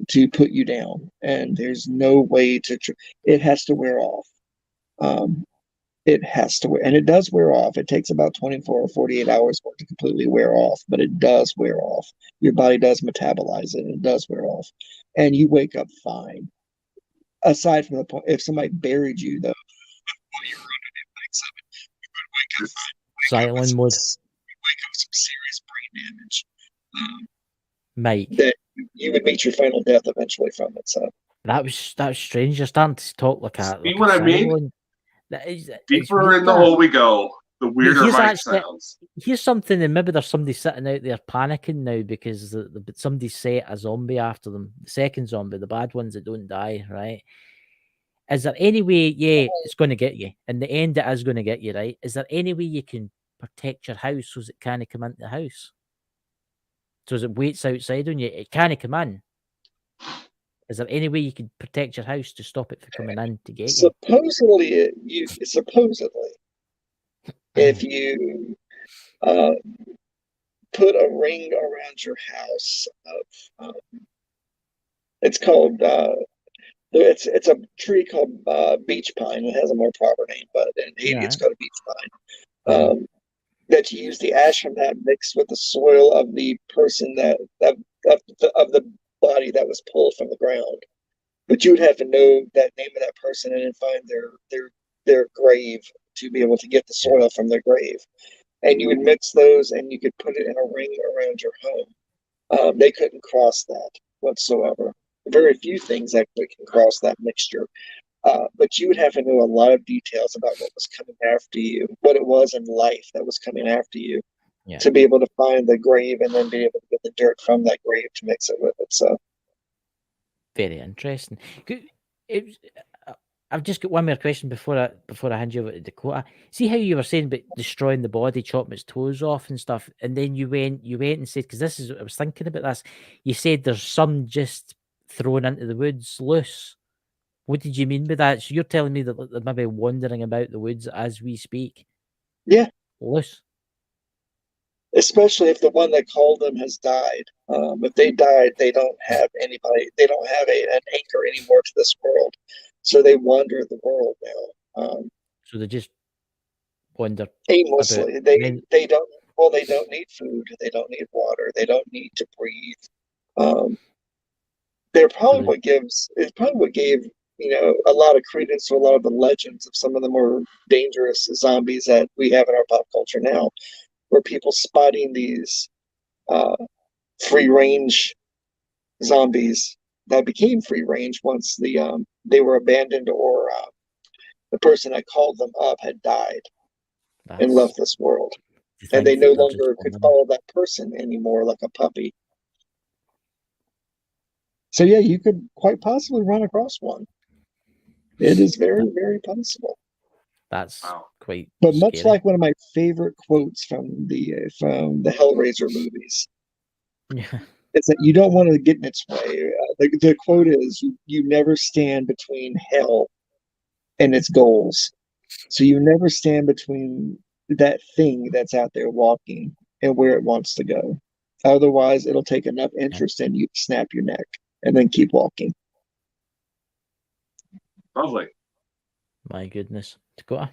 to put you down, and there's no way to. It has to wear off. It has to wear, and it does wear off. It takes about 24 or 48 hours for it to completely wear off, but it does wear off. Your body does metabolize it, and it does wear off. And you wake up fine. Aside from the point, if somebody buried you, though, while you were underneath like seven, you would wake up fine. Silent mode. You wake up with some serious brain damage. Mike. That you would meet your final death eventually from it. So that was strange. You're starting to talk like a. See like what a I mean? Cylon. That is, it's Deeper weird, in the that. hole we go, the weirder here's Mike actually- sounds. Here's something, and maybe there's somebody sitting out there panicking now because somebody set a zombie after them. The second zombie, the bad ones that don't die, right? Is there any way, yeah, it's going to get you. In the end, it is going to get you, right? Is there any way you can protect your house so it can't come into the house? So as it waits outside on you, it can't come in. Is there any way you could protect your house to stop it from coming in to get you? supposedly, if you put a ring around your house of it's called it's a tree called beach pine. It has a more proper name, but in Haiti it's called a beach pine. That you use the ash from that mixed with the soil of the person that of the body that was pulled from the ground. But you would have to know that name of that person and then find their grave to be able to get the soil from their grave. And you would mix those and you could put it in a ring around your home. They couldn't cross that whatsoever. Very few things actually can cross that mixture. But you would have to know a lot of details about what was coming after you, what it was in life that was coming after you, to be able to find the grave and then be able to get the dirt from that grave to mix it with it. So very interesting. I've just got one more question before I hand you over to Dakota. See how you were saying about destroying the body, chopping its toes off and stuff, and then you went and said, because this is, I was thinking about this. You said there's some just thrown into the woods loose. What did you mean by that? So you're telling me that they're maybe wandering about the woods as we speak? Yeah. Loose. Especially if the one that called them has died. If they died, they don't have anybody. They don't have an anchor anymore to this world, so they wander the world now. So they just wander aimlessly. They don't. Well, they don't need food. They don't need water. They don't need to breathe. They're probably what gave a lot of credence to a lot of the legends of some of the more dangerous zombies that we have in our pop culture now. Were people spotting these free range zombies that became free range once they were abandoned or the person that called them up had died and left this world, and they no longer could follow that person anymore like a puppy. So yeah, you could quite possibly run across one. It is very, very possible. That's quite. But scary. much like one of my favorite quotes from the Hellraiser movies, it's that you don't want to get in its way. The quote is, "You never stand between hell and its goals. So you never stand between that thing that's out there walking and where it wants to go. Otherwise, it'll take enough interest in you to snap your neck and then keep walking." Lovely. My goodness. Dakota?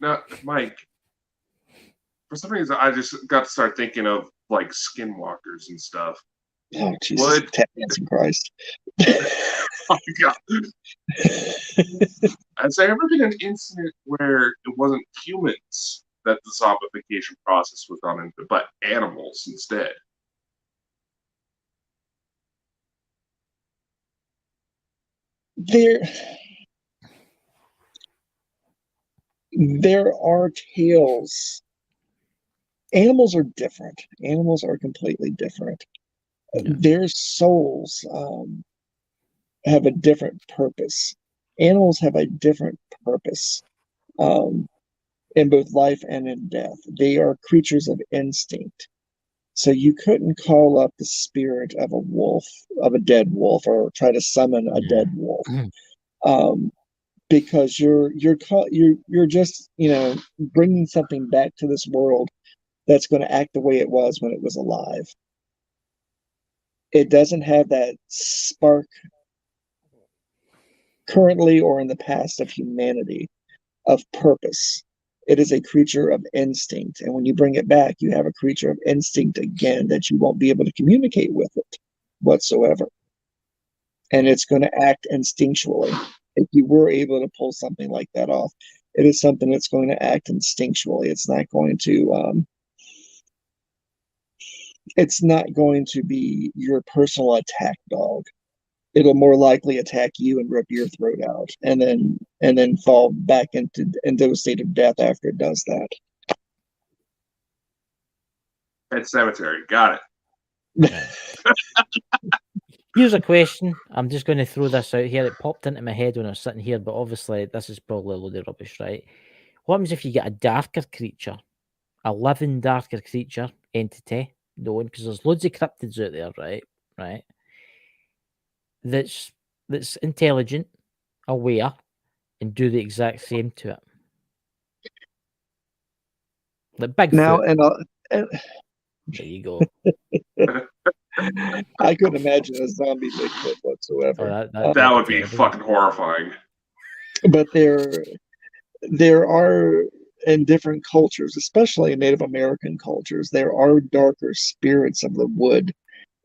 Now, Mike, for some reason, I just got to start thinking of like skinwalkers and stuff. Oh, Jesus. Dancing Christ. Oh, my God. Has there ever been an incident where it wasn't humans that the zombification process was done into, but animals instead? There are tales. Animals are different. Animals are completely different. Yeah. Their souls have a different purpose. Animals have a different purpose in both life and in death. They are creatures of instinct. So you couldn't call up the spirit of a wolf, of a dead wolf, or try to summon a dead wolf. Because you're just bringing something back to this world that's going to act the way it was when it was alive. It doesn't have that spark currently or in the past of humanity of purpose. It is a creature of instinct. And when you bring it back, you have a creature of instinct again that you won't be able to communicate with it whatsoever. And it's going to act instinctually. If you were able to pull something like that off, it is something that's going to act instinctually. It's not going to be your personal attack dog. It'll more likely attack you and rip your throat out, and then fall back into a state of death after it does that. Pet Cemetery, got it. Here's a question. I'm just going to throw this out here. It popped into my head when I was sitting here, but obviously this is probably a load of rubbish, right? What happens if you get a darker creature, a living darker creature entity, known, because there's loads of cryptids out there, right? That's intelligent, aware, and do the exact same to it. Like Bigfoot. Now, and there you go. I couldn't imagine a zombie Bigfoot whatsoever. That would be fucking horrifying. But there are, in different cultures, especially in Native American cultures, there are darker spirits of the wood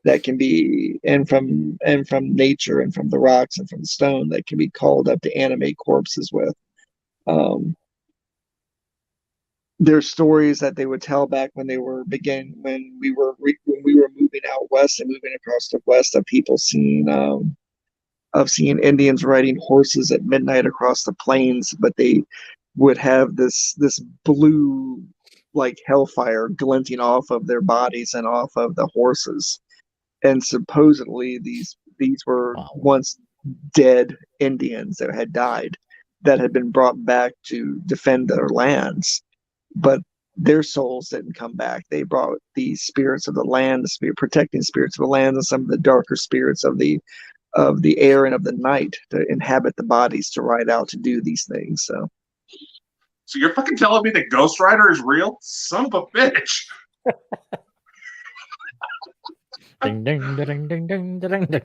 that can be, and from nature and from the rocks and from the stone, that can be called up to animate corpses with. There's stories that they would tell back when we were moving out west and moving across the west, of people seeing Indians riding horses at midnight across the plains, but they would have this blue, like hellfire, glinting off of their bodies and off of the horses. And supposedly these were once dead Indians that had died, that had been brought back to defend their lands, but their souls didn't come back. They brought the spirits of the land, protecting spirits of the land, and some of the darker spirits of the air and of the night to inhabit the bodies, to ride out to do these things. So you're fucking telling me that Ghost Rider is real? Son of a bitch. Ding, ding, ding, ding, ding, ding, ding.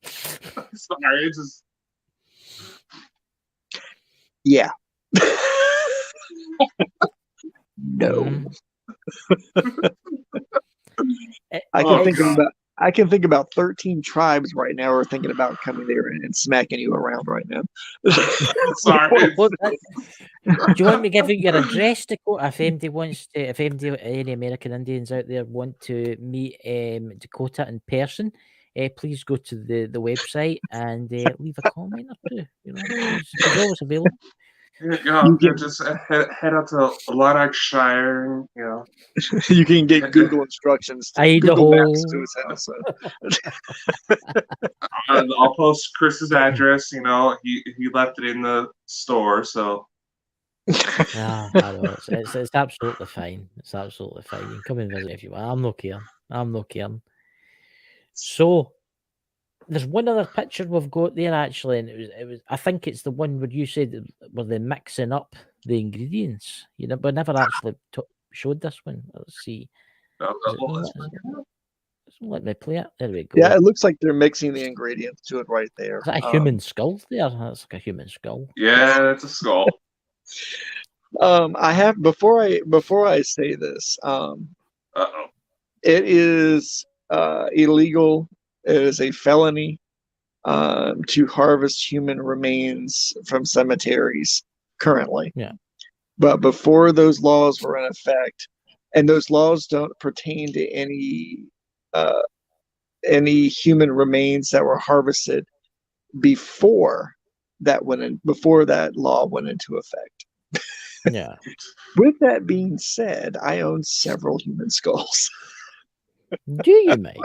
Sorry, it's just... Yeah. No. I can think about 13 tribes right now are thinking about coming there and smacking you around right now. Sorry. Do you want me to give you your address, Dakota? If any American Indians out there want to meet Dakota in person, please go to the website and leave a comment or two. You know, he's always available. Just head out to Lanarkshire, you know. You can get Google instructions to Google Maps to his house. So. I'll post Chris's address. You know, he left it in the store, so. I know. It's absolutely fine. It's absolutely fine. You can come and visit if you want. I'm not caring. So, there's one other picture we've got there actually, and it was. I think it's the one where you said where they're mixing up the ingredients. You know, but never actually showed this one. Let's see. Let me play it. There we go. Yeah, it looks like they're mixing the ingredients to it right there. Is that a human skull there? That's like a human skull. Yeah, that's a skull. I have before I say this. It is illegal. It is a felony to harvest human remains from cemeteries currently. Yeah. But before those laws were in effect, and those laws don't pertain to any human remains that were harvested before that law went into effect. Yeah. With that being said, I own several human skulls. Do you, Mike?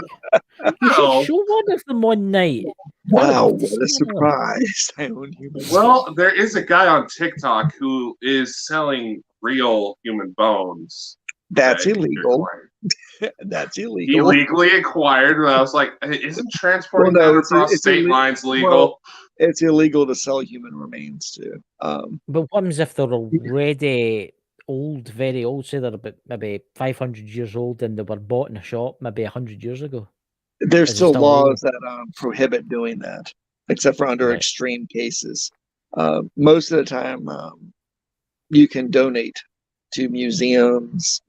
You should show one of them one night. Wow, what a surprise. I own human skulls. Well, there is a guy on TikTok who is selling real human bones. That's illegal. That's illegal. Illegally acquired. And I was like, isn't transporting them across state lines legal? Well, it's illegal to sell human remains too. But what happens if they're already old, very old? Say they're about maybe 500 years old and they were bought in a shop maybe 100 years ago. There's still laws that prohibit doing that, except for under extreme cases. Most of the time, you can donate to museums,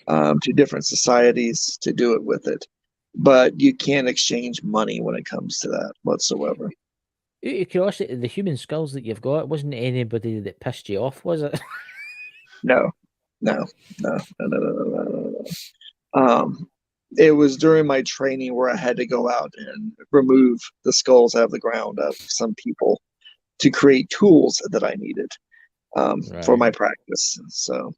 to different societies to do it with it, but you can't exchange money when it comes to that whatsoever. Out of curiosity, the human skulls that you've got, it wasn't anybody that pissed you off, was it? No. It was during my training where I had to go out and remove the skulls out of the ground of some people to create tools that I needed for my practice. So,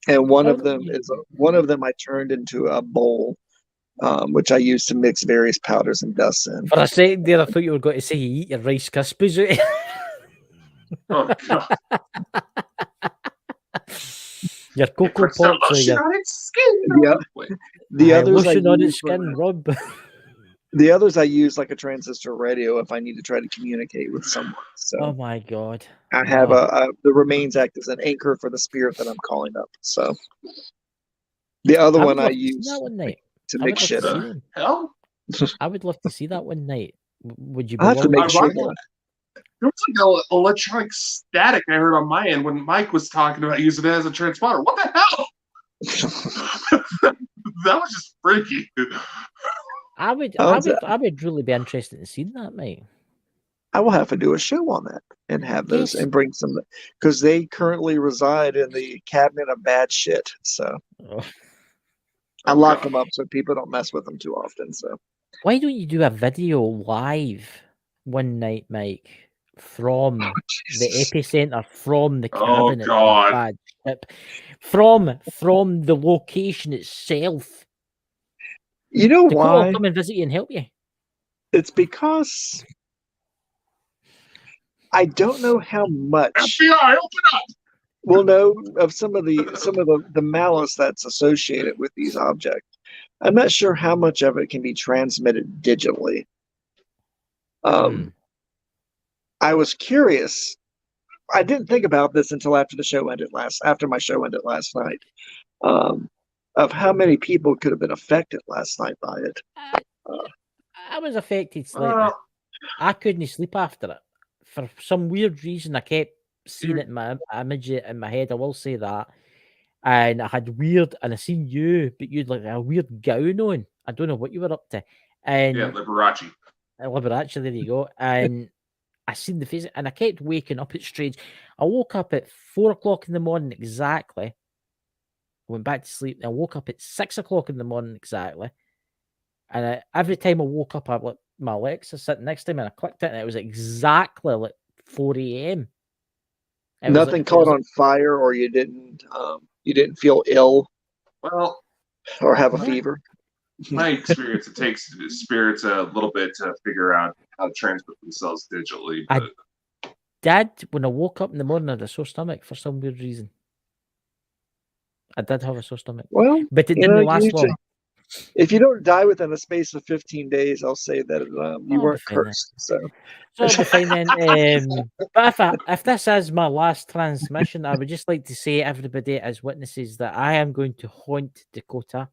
and one of them I turned into a bowl, which I used to mix various powders and dusts in. For a second there, I thought you were going to say you eat your Rice Krispies out. Oh, God. Your Cocoa Puts some Pops or lotion your on its skin. Yeah. Wait. The others I lotion on its use skin, Rob. the others I use like a transistor radio if I need to try to communicate with someone. So Oh my God. I have the remains act as an anchor for the spirit that I'm calling up. So the other one I use that one night. to make shit up. Hell? I would love to see that one night. Would you be I have to willing make see sure that? There was like electronic static I heard on my end when Mike was talking about using it as a transponder. What the hell? That was just freaky. I would really be interested in seeing that, mate. I will have to do a show on that and have those and bring some, because they currently reside in the cabinet of bad shit. So I lock them up so people don't mess with them too often. So why don't you do a video live one night, Mike, from the epicenter, from the cabinet of bad shit, from the location itself? You know Dakota why? will come and visit you and help you. It's because I don't know how much FBI, open up! we'll know of some of the malice that's associated with these objects. I'm not sure how much of it can be transmitted digitally. I was curious. I didn't think about this until after my show ended last night. Of how many people could have been affected last night by it. I was affected slightly. I couldn't sleep after it. For some weird reason, I kept seeing it in my image in my head. I will say that. And I had and I seen you, but you'd like a weird gown on. I don't know what you were up to. And yeah, Liberace. Liberace, there you go. And I seen the face, and I kept waking up. It's strange. I woke up at 4 o'clock in the morning exactly. Went back to sleep. I woke up at 6 o'clock in the morning exactly. And every time I woke up, my Alexa sitting next to me, and I clicked it, and it was exactly like 4 a.m. Nothing caught on fire, or you didn't feel ill, well, or have a fever. My experience, it takes spirits a little bit to figure out how to transmit themselves digitally. But when I woke up in the morning, I had a sore stomach for some weird reason. I did have a sore stomach. Well, but it didn't last long. If you don't die within a space of 15 days, I'll say that you weren't cursed. So I'll be fine then. But if this is my last transmission, I would just like to say, everybody as witnesses, that I am going to haunt Dakota.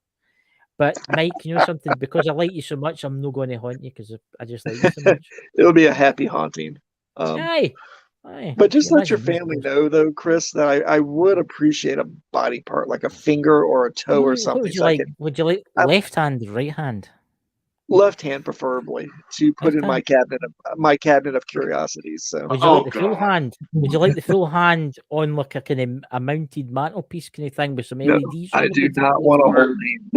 But Mike, you know something? Because I like you so much, I'm not going to haunt you because I just like you so much. It'll be a happy haunting. Aye. But just let your family know, though, Chris, that I would appreciate a body part, like a finger or a toe or something. Would you like left hand, right hand? Left hand, preferably, to put in my cabinet of curiosities. So, would you like the full hand? Would you like the full hand on like a kind of a mounted mantelpiece kind of thing with some LEDs? I do not want to hold hand.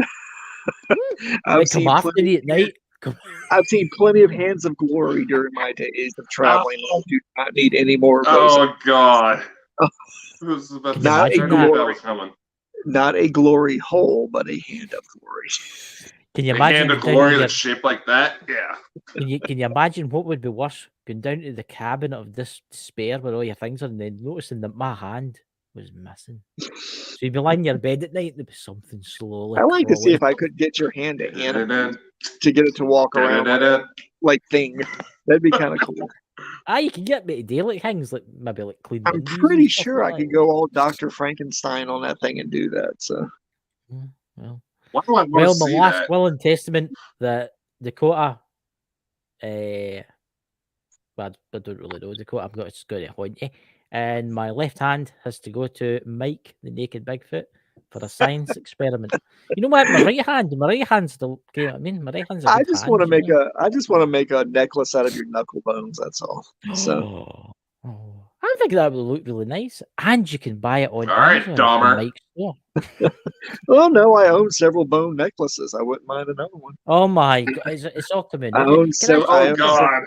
I've come after you at night. I've seen plenty of hands of glory during my days of traveling. I do not need any more of those. Oh God! Not a glory hole, but a hand of glory. Can you imagine hand of glory that's shaped like that? Yeah. Can you imagine what would be worse? Going down to the cabinet of this despair where all your things are, and then noticing that my hand was missing. So you'd be lying in your bed at night, there'd be something slowly. I like to see if I could get your hand to animate to get it to walk around like thing. That'd be kind of cool. You can get me to do like things, like maybe like clean. I'm pretty sure I could go all Dr. Frankenstein on that thing and do that. So, well, my last will and testament that Dakota but I don't really know, Dakota. I'm just going to haunt you. And my left hand has to go to Mike, the Naked Bigfoot, for a science experiment. You know what? My right hand's the, you know what I mean? My right hand's a I good just hand. want to you make know? I just want to make a necklace out of your knuckle bones. That's all. So I think that would look really nice. And you can buy it on All right, Amazon Dahmer. from Mike's store. well, no, I own several bone necklaces. I wouldn't mind another one. Oh my god, it's all coming I in. own Can I several. I Oh own, God. I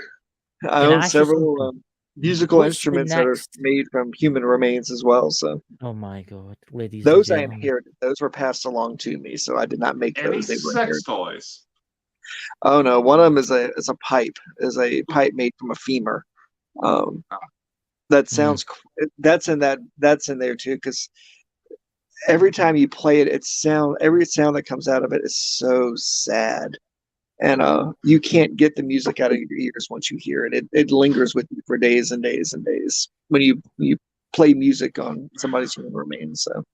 Can I own ask you several something? musical What's the instruments that are next? made from human remains as well. So Oh my god, ladies those and I gentlemen. inherited. Those were passed along to me, so I did not make Any those. They were sex inherited. toys? Oh no, one of them is a pipe. Is a pipe made from a femur. That sounds. That's in there too, because every time you play it, every sound that comes out of it is so sad, and you can't get the music out of your ears once you hear it. It lingers with you for days and days and days when you play music on somebody's human remains. So,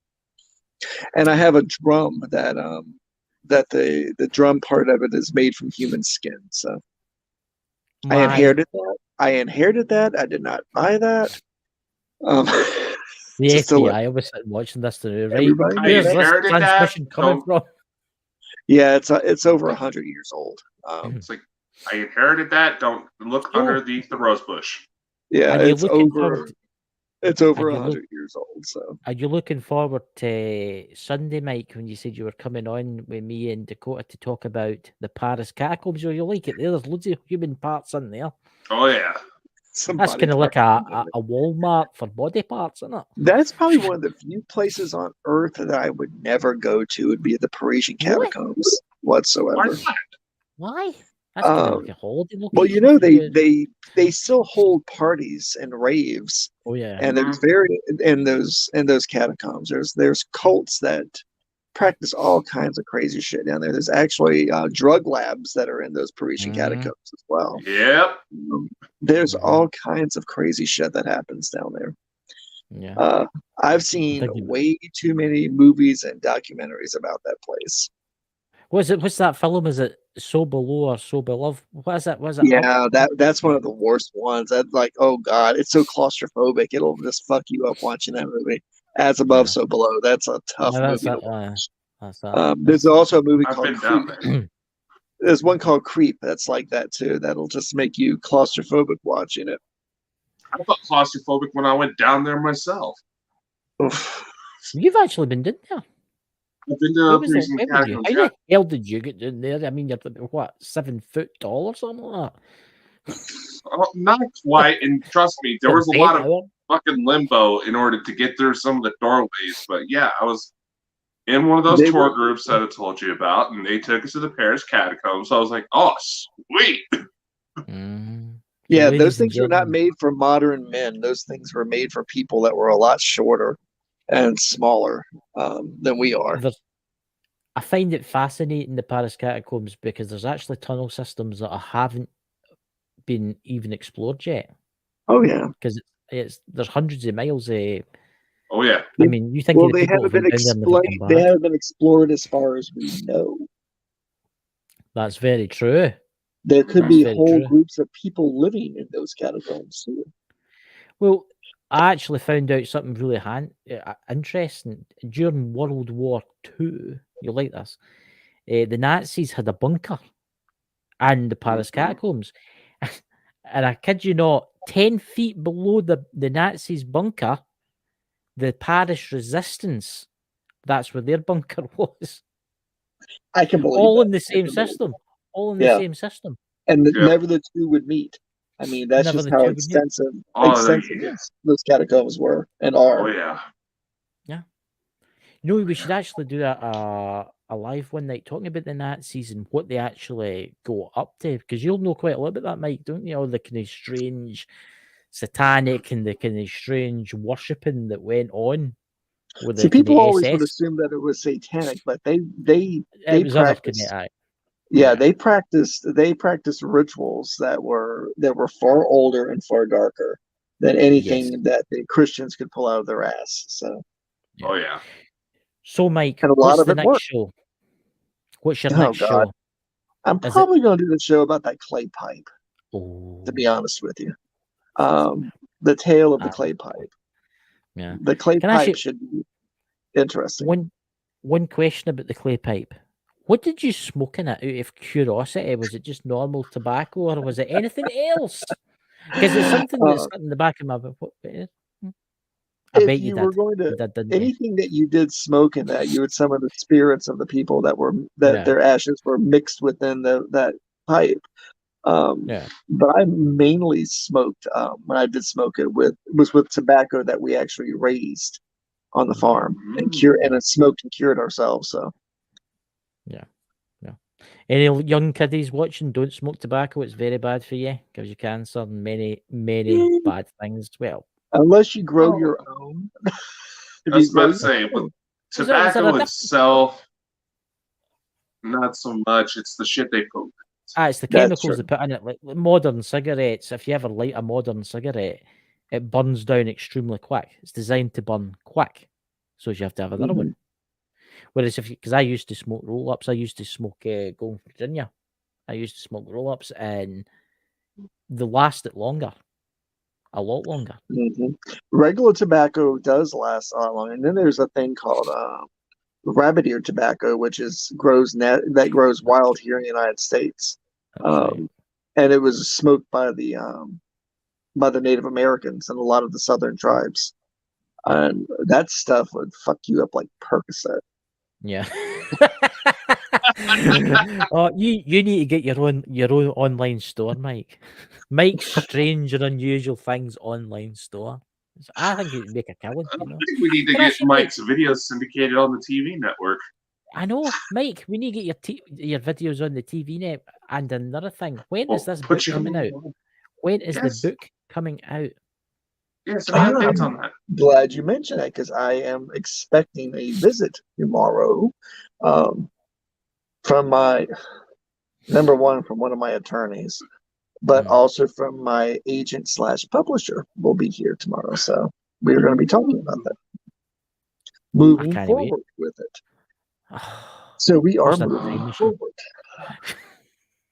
and I have a drum that the drum part of it is made from human skin. So I inherited that. I did not buy that. The just to let FBI was watching this today, right? everybody I know Where's that. this inherited that. transmission coming Don't. from? Yeah, it's over 100 years old. It's like I inherited that. Don't look Oh. underneath the rose bush. Yeah, Are you it's looking over. forward? It's over Are you 100 years old. So Are you looking forward to Sunday, Mike, when you said you were coming on with me and Dakota to talk about the Paris catacombs? Or you like it? There's loads of human parts in there. Oh yeah. That's kind of like a Walmart for body parts, isn't it? That's probably one of the few places on Earth that I would never go to. Would be the Parisian Really? catacombs Why whatsoever. not? Why? That's kind of like a holiday location. Well, you know for you. they still hold parties and raves, Oh yeah. and there's in those catacombs. There's cults that practice all kinds of crazy shit down there. There's actually drug labs that are in those Parisian catacombs as well. Yep. There's all kinds of crazy shit that happens down there. Yeah. I've seen way too many movies and documentaries about that place. What's that film? Is it So Below or So Beloved? What is that? Was it? Yeah, that's one of the worst ones. That's like, oh god, it's so claustrophobic. It'll just fuck you up watching that movie. As above, so below. That's a tough movie to watch. There's also a movie called Creep. There's one called Creep that's like that too. That'll just make you claustrophobic watching it. I felt claustrophobic when I went down there myself. Oof. You've actually been down there. I've been to Parisian catacombs. How the hell did you get down there? I mean, you're what, 7 foot tall or something like that? Not quite, and trust me, there was a lot of fucking limbo in order to get through some of the doorways. But yeah, I was in one of those tour groups that I told you about, and they took us to the Paris catacombs. So I was like, oh, sweet. Yeah, those things were not made for modern men. Those things were made for people that were a lot shorter and smaller than we are. I find it fascinating, the Paris catacombs, because there's actually tunnel systems that haven't been even explored yet. Oh yeah, because there's hundreds of miles. Oh yeah. I mean, you think they haven't been explored. They haven't been explored as far as we know. That's very true. There could be whole groups of people living in those catacombs too. Well, I actually found out something really interesting during World War II. You'll like this. The Nazis had a bunker and the Paris catacombs. And I kid you not, 10 feet below the Nazis' bunker, the Paris resistance, that's where their bunker was. I can believe all that. in the same system. All in the same system. And never the two would meet. I mean, that's just how extensive those catacombs were and are. Oh yeah. Yeah. You know, we should actually do a live one night talking about the Nazis and what they actually go up to, because you'll know quite a lot about that, Mike, don't you? All the kind of strange satanic and the kind of strange worshipping that went on with the people always SS. would assume that it was satanic, but they practiced. Yeah, they practiced rituals that were far older and far darker than anything that the Christians could pull out of their ass. So oh yeah. So Mike, and a lot of the it next worked. show? What's your next show? I'm probably going to do the show about that clay pipe. To be honest with you. The tale of the clay pipe. Yeah. The clay Can I pipe ask should be interesting. One question about the clay pipe. What did you smoke in it out of curiosity? Was it just normal tobacco or was it anything else? Because it's something that's in the back of my mind. I If bet you you did. were going to You did, didn't you? anything that you did smoke in that, you would summon the spirits of the people that Yeah. their ashes were mixed within that pipe. Yeah. But I mainly smoked when I did smoke it was with tobacco that we actually raised on the farm and smoked and cured ourselves. So Yeah. Any young kiddies watching, don't smoke tobacco. It's very bad for you. Gives you cancer and many bad things. Well, unless you grow your own. I was about to say, but Is there a tobacco difference? itself, not so much. It's the shit they put. It's the That's chemicals they true. put in it. Like modern cigarettes, if you ever light a modern cigarette, it burns down extremely quick. It's designed to burn quick, so you have to have another one. Whereas because I used to smoke roll-ups, I used to smoke Golden Virginia. I used to smoke roll-ups, and they lasted longer, a lot longer. Regular tobacco does last a lot longer, and then there's a thing called rabbit ear tobacco, which grows wild here in the United States, Right. and it was smoked by the Native Americans and a lot of the southern tribes, and that stuff would fuck you up like Percocet. Yeah. Oh, you need to get your own online store, Mike. Mike's Strange and Unusual Things online store. I think it'd make a killing. I think we need to get Mike's videos syndicated on the TV network. I know, Mike. We need to get your videos on the TV net. And another thing, when is this book coming out? When is the book coming out? Yes, any updates on that? Glad you mentioned that because I am expecting a visit tomorrow from my from one of my attorneys, but also from my agent / publisher will be here tomorrow. So we're going to be talking about that. Moving forward with it. So we are moving forward.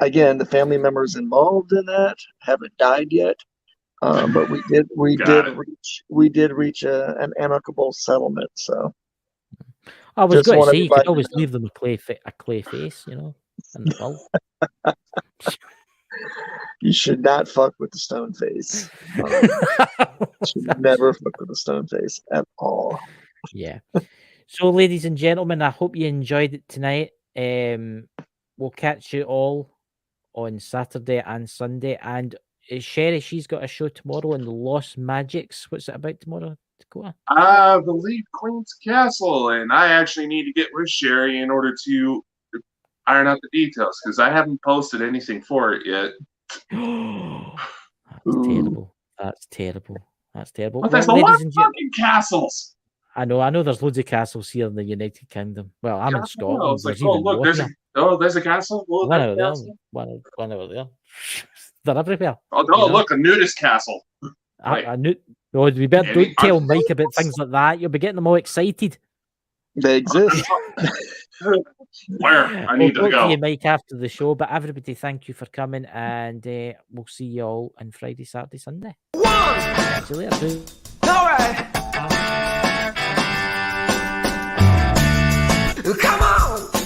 Again, the family members involved in that haven't died yet. But we did reach an amicable settlement. So I was going to say you could always leave them a clay face, in the will. You should not fuck with the stone face. Should never fuck with the stone face at all. Yeah. So, ladies and gentlemen, I hope you enjoyed it tonight. We'll catch you all on Saturday and Sunday, and Sherry, she's got a show tomorrow in the Lost Magics. What's it about tomorrow, Dakota? I believe Queen's Castle, and I actually need to get with Sherry in order to iron out the details because I haven't posted anything for it yet. That's terrible. That's terrible. That's terrible. But there's a lot of fucking castles. I know. There's loads of castles here in the United Kingdom. Well, I'm in Scotland. It's like, look, there's a castle. Well, one over there. One over there. They're everywhere. Oh, look, a nudist castle. I knew. No, we better don't tell Mike about things like that. You'll be getting them all excited. They exist. Where? I need to go. To you, Mike, after the show. But everybody, thank you for coming, and we'll see you all on Friday, Saturday, Sunday. See you later. All right. Come on.